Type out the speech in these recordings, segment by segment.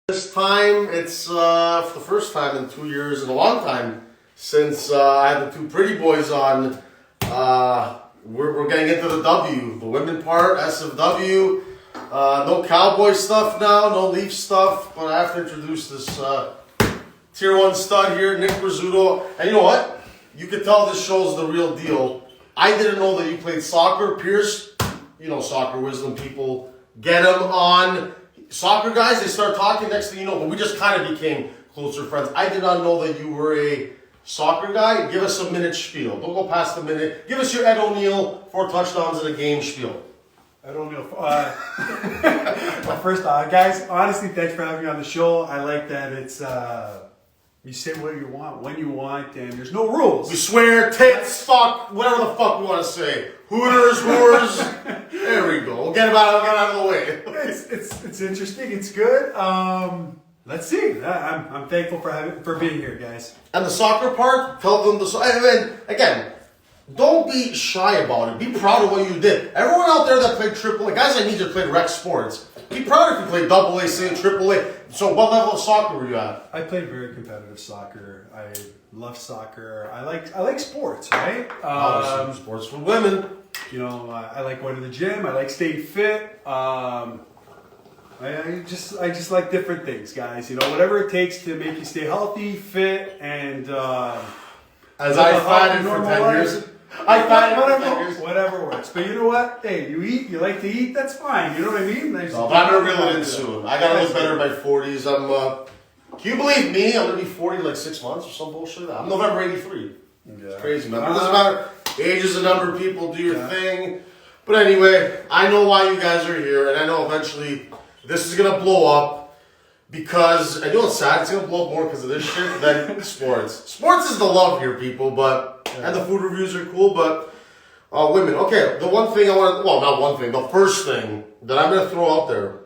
This time, it's for the first time in 2 years in a long time since I had the two pretty boys on. We're getting into the W, the women part, SFW. No cowboy stuff now, no Leaf stuff, but I have to introduce this tier 1 stud here, Nick Rizzuto. And you know what? You can tell this show's the real deal. I didn't know that you played soccer. Pierce, you know soccer wisdom, people get him on. Soccer guys, they start talking, next thing you know, but we just kind of became closer friends. I did not know that you were a soccer guy. Give us a minute spiel. Don't go past the minute. Give us your Ed O'Neill, 4 touchdowns in a game spiel. Ed O'Neill. Well, first off, guys, honestly, thanks for having me on the show. I like that it's, you say what you want, when you want, and there's no rules. We swear, tits, fuck, whatever the fuck we want to say. Hooters, whores. There we go. We'll get it out of the way. It's interesting. It's good. Let's see. I'm thankful for being here, guys. And the soccer part, tell them and then, again, don't be shy about it. Be proud of what you did. Everyone out there that played AAA, guys I need you to play rec sports. Be proud if you played AA, say AAA. So what level of soccer were you at? I played very competitive soccer. I love soccer. I like sports, right? Sports for women. You know, I like going to the gym. I like staying fit. I just like different things, guys. You know, whatever it takes to make you stay healthy, fit, and as I find it for 10 years. I find it for 10 years. Whatever works. But you know what? Hey, you eat. You like to eat. That's fine. You know what I mean? But I'm gonna reel it in soon. I gotta look better in my 40s. Can you believe me? I'm gonna be 40 in like 6 months or some bullshit. I'm November '83. Yeah. It's crazy, man. But it doesn't matter. Age is a number. People do your thing. But anyway, I know why you guys are here, and I know eventually this is gonna blow up because, and you know what's sad? It's gonna blow up more because of this shit than sports. Sports is the love here, people, and the food reviews are cool, but women. Okay, the one thing I want to, well, not one thing, the first thing that I'm gonna throw out there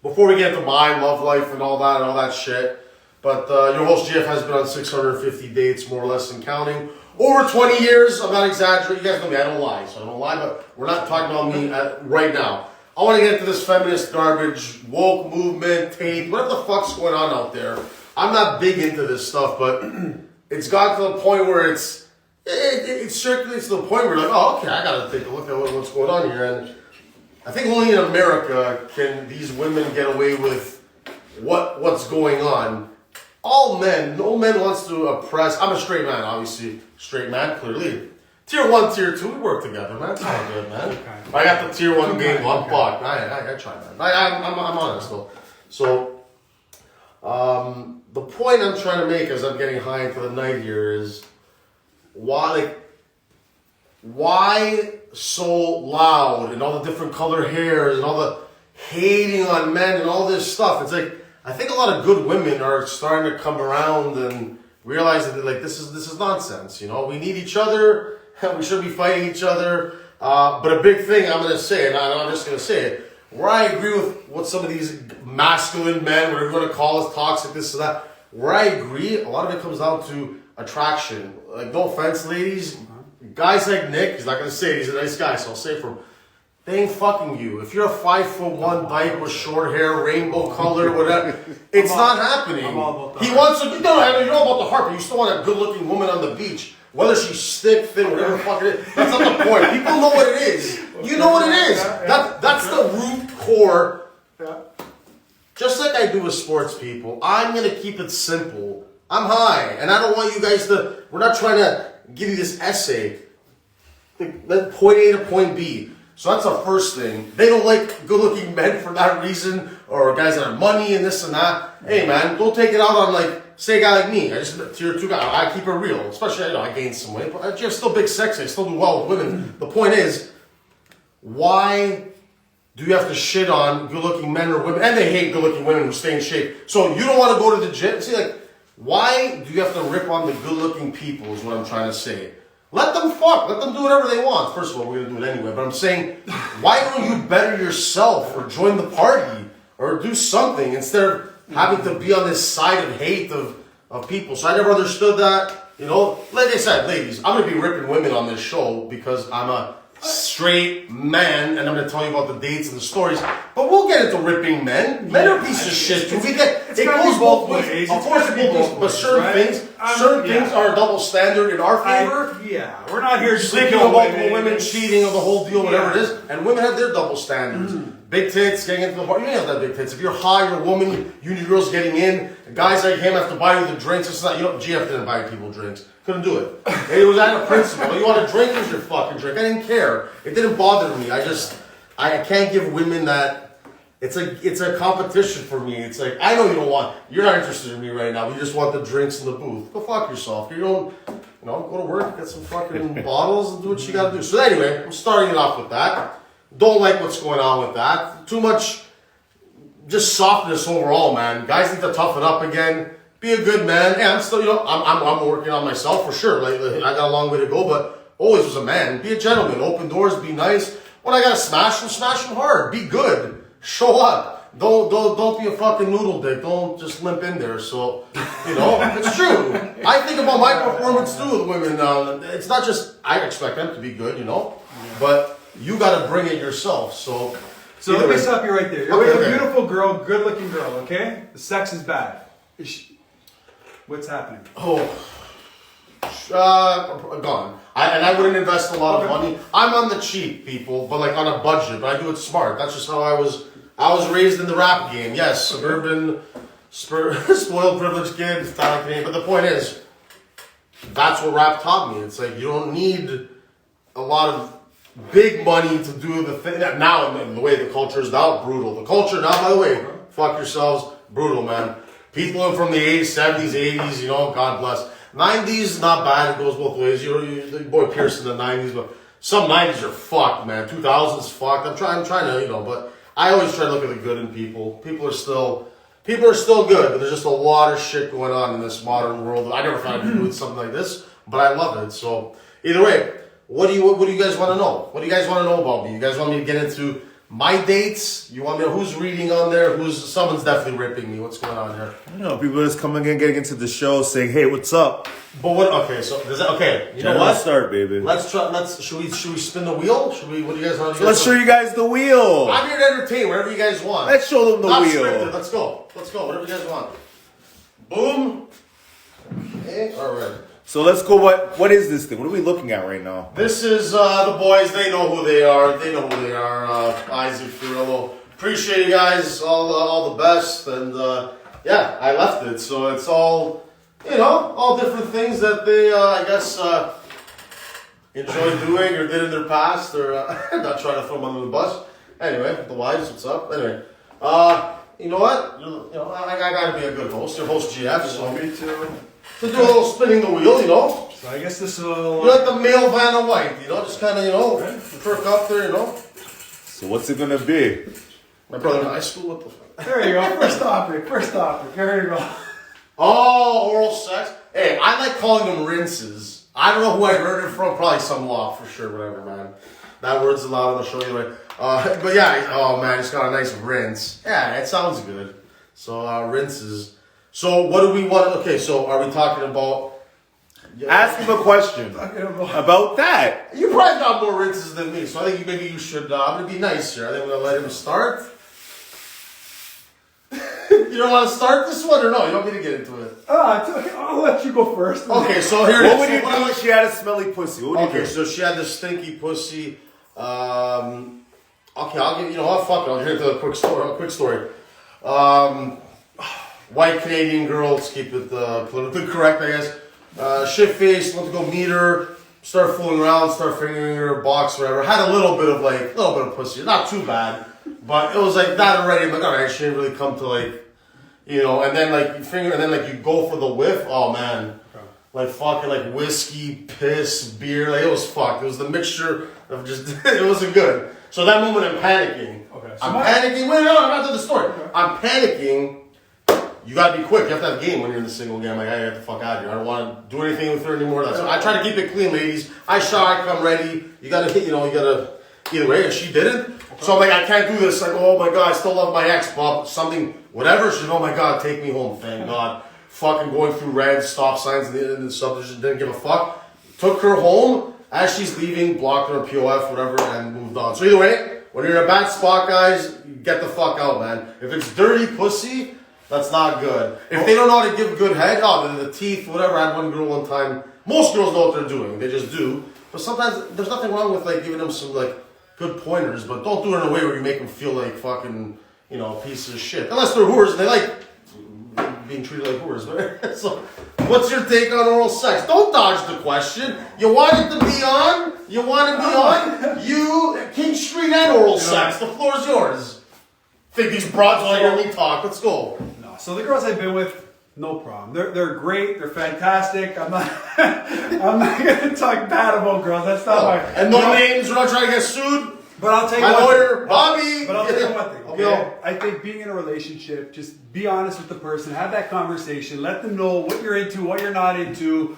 before we get into my love life and all that shit, but your host GF has been on 650 dates, more or less, and counting. Over 20 years, I'm not exaggerating. You guys know me, I don't lie, so I don't lie, but we're not talking about me right now. I want to get into this feminist garbage, woke movement, Tate, whatever the fuck's going on out there. I'm not big into this stuff, but it's got to the point where it circulates to the point where you're like, oh, okay, I got to take a look at what's going on here. And I think only in America can these women get away with what's going on. All men, no man wants to oppress. I'm a straight man, obviously. Straight man, clearly. Tier 1, Tier 2, we work together, man. It's all good, man. Okay. I got the Tier 1 game unblocked. I try, man. I'm honest, though. So, the point I'm trying to make as I'm getting high into the night here is why so loud and all the different color hairs and all the hating on men and all this stuff. It's like, I think a lot of good women are starting to come around and realize that like this is nonsense. You know, we need each other. We should be fighting each other. But a big thing I'm going to say, and I'm just going to say it, where I agree with what some of these masculine men, whatever you want to call us, toxic, this and that, where I agree, a lot of it comes down to attraction. Like, no offense, ladies. Guys like Nick, he's not going to say it, he's a nice guy, so I'll say it for him. They ain't fucking you. If you're a 5'1" dyke with short hair, rainbow color, whatever, it's not happening. He wants to. No, I know you know about the heart, but you still want a good-looking woman on the beach. Whether she's thick, thin, whatever the fuck it is, that's not the point. People know what it is. You know what it is. That's the root core. Just like I do with sports, people, I'm gonna keep it simple. I'm high, and I don't want you guys to. We're not trying to give you this essay. Point A to point B. So that's the first thing. They don't like good-looking men for that reason, or guys that have money and this and that. Hey, man, don't take it out on, like, say a guy like me. I just, Tier 2 guy, I keep it real. Especially, you know, I gained some weight, but I'm still big sexy. I still do well with women. The point is, why do you have to shit on good-looking men or women? And they hate good-looking women who stay in shape. So you don't want to go to the gym? See, like, why do you have to rip on the good-looking people is what I'm trying to say. Let them fuck. Let them do whatever they want. First of all, we're going to do it anyway. But I'm saying, why don't you better yourself or join the party or do something instead of having to be on this side of hate of people? So I never understood that. You know, like I said, ladies, I'm going to be ripping women on this show because I'm a straight man, and I'm gonna tell you about the dates and the stories. But we'll get into ripping men. Men are pieces of shit too. It goes both ways. Of course, it goes both. But certain things are a double standard in our favor. We're not here thinking about women cheating or the whole deal, whatever it is. And women have their double standards. Big tits, getting into the bar. You don't have that big tits. If you're high, you're a woman, you need girls getting in. Guys like him have to buy you the drinks. It's not, GF didn't buy people drinks. Couldn't do it. It was out of principle. You want a drink, here's your fucking drink. I didn't care. It didn't bother me. I can't give women that. It's a competition for me. It's like, I know you're not interested in me right now. You just want the drinks in the booth. Go fuck yourself. You don't, go to work, get some fucking bottles and do what you gotta do. So anyway, I'm starting it off with that. Don't like what's going on with that. Too much just softness overall, man. Guys need to toughen up again. Be a good man. Yeah, I'm still, I'm working on myself for sure. Like, I got a long way to go, but always was a man. Be a gentleman. Open doors, be nice. When I gotta smash them hard. Be good. Show up. Don't be a fucking noodle dick. Don't just limp in there. So, it's true. I think about my performance too with women. It's not just, I expect them to be good, but you got to bring it yourself. So let me stop you right there. You're with a beautiful girl, good-looking girl. Okay, the sex is bad. What's happening? Gone. I wouldn't invest a lot of money. I'm on the cheap, people, but like on a budget. But I do it smart. That's just how I was. I was raised in the rap game. Yes, suburban, spoiled, privileged kid, Italian Canadian. But the point is, that's what rap taught me. It's like you don't need a lot of big money to do the thing. Now, the way the culture is now, brutal. The culture now, by the way, fuck yourselves, brutal, man. People from the 80s, 70s, 80s, God bless. 90s, not bad. It goes both ways. The boy Pierce in the 90s, but some 90s are fucked, man. 2000s fucked. I'm trying to, but I always try to look at the good in people. People are still good, but there's just a lot of shit going on in this modern world. I never thought I'd be doing something like this, but I love it. So either way, what do you guys want to know? What do you guys want to know about me? You guys want me to get into my dates? You want me to, who's reading on there? Someone's definitely ripping me. What's going on here? I don't know. People just coming in, getting into the show, saying, "Hey, what's up?" But what? Okay, so does that? Okay, you know what? Let's start, baby. Let's try. Should we spin the wheel? Should we? What do you guys want to do? Let's show you guys the wheel. I'm here to entertain. Whatever you guys want. Let's show them the Not wheel. scripted. Let's go. Whatever you guys want. Boom. Okay. All right. So let's go. What is this thing? What are we looking at right now? This is the boys. They know who they are. Isaac Furillo. Appreciate you guys. All the best. And yeah, I left it. So it's all, all different things that they, I guess, enjoy doing or did in their past. Or not trying to throw them under the bus. Anyway, the wives, what's up? Anyway, you know what? I gotta be a good host. Your host GF. So Me too. to do a little spinning the wheel, So I guess this will. You're like the male Vanna White, just kind of, perk up there, So what's it gonna be? My brother in high school, what the fuck? There you go. First topic. There you go. Oh, oral sex. Hey, I like calling them rinses. I don't know who I heard it from. Probably some law for sure, whatever, man. That word's allowed. I'll show you later. But yeah, oh man, it's got a nice rinse. Yeah, it sounds good. So rinses. So what do we want? Okay, so are we talking about? Ask him a question about that. You probably got more rinses than me, so I think maybe you should. I'm gonna be nice here. I think I'm gonna let him start. You don't want to start this one or no? You want me to get into it? Okay, I'll let you go first. Okay, so here it is. What would you do if she had a smelly pussy? What would you do? Okay, so she had this stinky pussy. Okay, I'll give you know what? Fuck it. I'll get into a quick story. White Canadian girl. Let's keep it politically correct, I guess. Shit faced. Went to go meet her. Start fooling around. Start fingering her box, whatever. Had a little bit of pussy. Not too bad, but it was like that already. I'm like, all right, she didn't really come to like. And then like you finger, and then like you go for the whiff. Oh man, like fucking like whiskey, piss, beer. Like it was fucked. It was the mixture of just. It wasn't good. So that moment I'm panicking. Okay. I'm panicking. Wait, no, I'm not to the story. Okay. I'm panicking. You gotta be quick. You have to have game when you're in the single game. Like I get the fuck out of here. I don't want to do anything with her anymore. I try to keep it clean, ladies. I shot. I come ready. You gotta hit. You gotta. Either way, and she didn't. Okay. So I'm like, I can't do this. Like, oh my god, I still love my ex, but something. Whatever, she's oh my god, take me home, thank God. Fucking going through red stop signs in the subdivision, didn't give a fuck. Took her home, as she's leaving, blocked her on POF, whatever, and moved on. So either way, when you're in a bad spot, guys, get the fuck out, man. If it's dirty pussy, that's not good. If they don't know how to give good head, the teeth, whatever. I had one girl one time. Most girls know what they're doing. They just do. But sometimes there's nothing wrong with like giving them some like good pointers, but don't do it in a way where you make them feel like fucking, pieces of shit. Unless they're whores and they like being treated like whores. But so, what's your take on oral sex? Don't dodge the question. You want it to be on? You want it to be on? You, King Street and oral sex. The floor is yours. Think these broads want to hear me talk. Let's go. No. So the girls I've been with, no problem. They're great. They're fantastic. I'm not gonna talk bad about girls. That's not my. And no names. We're not trying to get sued. But I'll tell you my one lawyer, thing. Bobby. But I'll tell you one thing. I'll Okay? I think being in a relationship, just be honest with the person. Have that conversation. Let them know what you're into, what you're not into.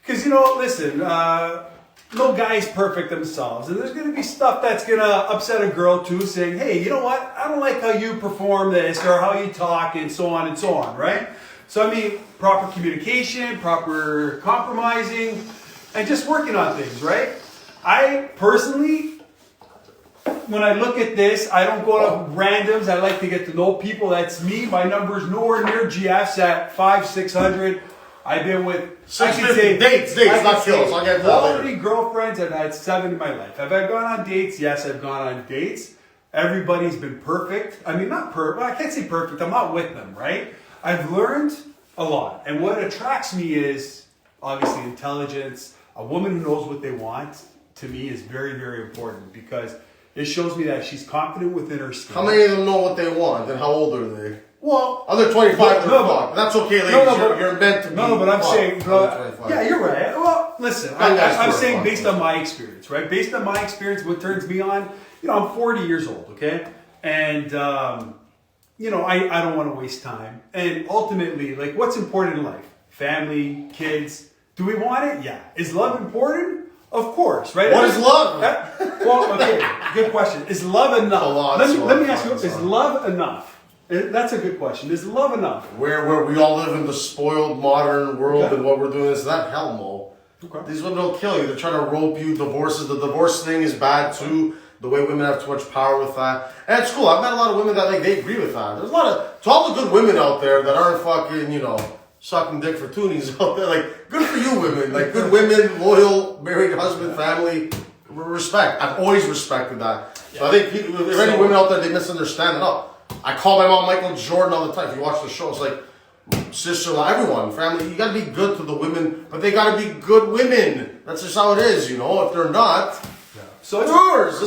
Because listen. No guy's perfect themselves, and there's going to be stuff that's going to upset a girl too, saying, hey, you know what, I don't like how you perform this, or how you talk, and so on, right? So I mean, proper communication, proper compromising, and just working on things, right? I personally, when I look at this, I don't go to randoms, I like to get to know people, that's me, my number's nowhere near GF's at 500-600. I've been with 650 dates, not kills. I'll get that quality girlfriends. I've had 7 in my life. Have I gone on dates? Yes, I've gone on dates. Everybody's been perfect. I mean, not perfect. I can't say perfect. I'm not with them, right? I've learned a lot. And what attracts me is, obviously, intelligence. A woman who knows what they want, to me, is very, very important because it shows me that she's confident within her skills. How many of them know what they want, and how old are they? Well, under 25, they're fucked. That's okay, ladies. You're meant to be. No, but I'm saying, fucked. yeah, you're right. Well, listen, I'm saying based on my experience, right? Based on my experience, what turns me on, I'm 40 years old, okay? And, I don't want to waste time. And ultimately, like, what's important in life? Family, kids. Do we want it? Yeah. Is love important? Of course, right? What is love? Well, okay, good question. Is love enough? Let me ask you, is love enough? That's a good question. Is love enough? Where we all live in the spoiled modern world, Okay. and what we're doing is that hell no. Okay. These women will kill you. They're trying to rope you. Divorces. The divorce thing is bad too. The way women have too much power with that. And it's cool. I've met a lot of women that they agree with that. There's a lot of to all the good women out there that aren't fucking sucking dick for toonies out there. Like, good for you women. Like, good women, loyal, married husband, family. Respect. I've always respected that. So I think if any women out there, they misunderstand it. I call my mom Michael Jordan all the time. If you watch the show, it's like sister-in-law, everyone, family. You gotta be good to the women, but they gotta be good women. That's just how it is, If they're not, So it's yours.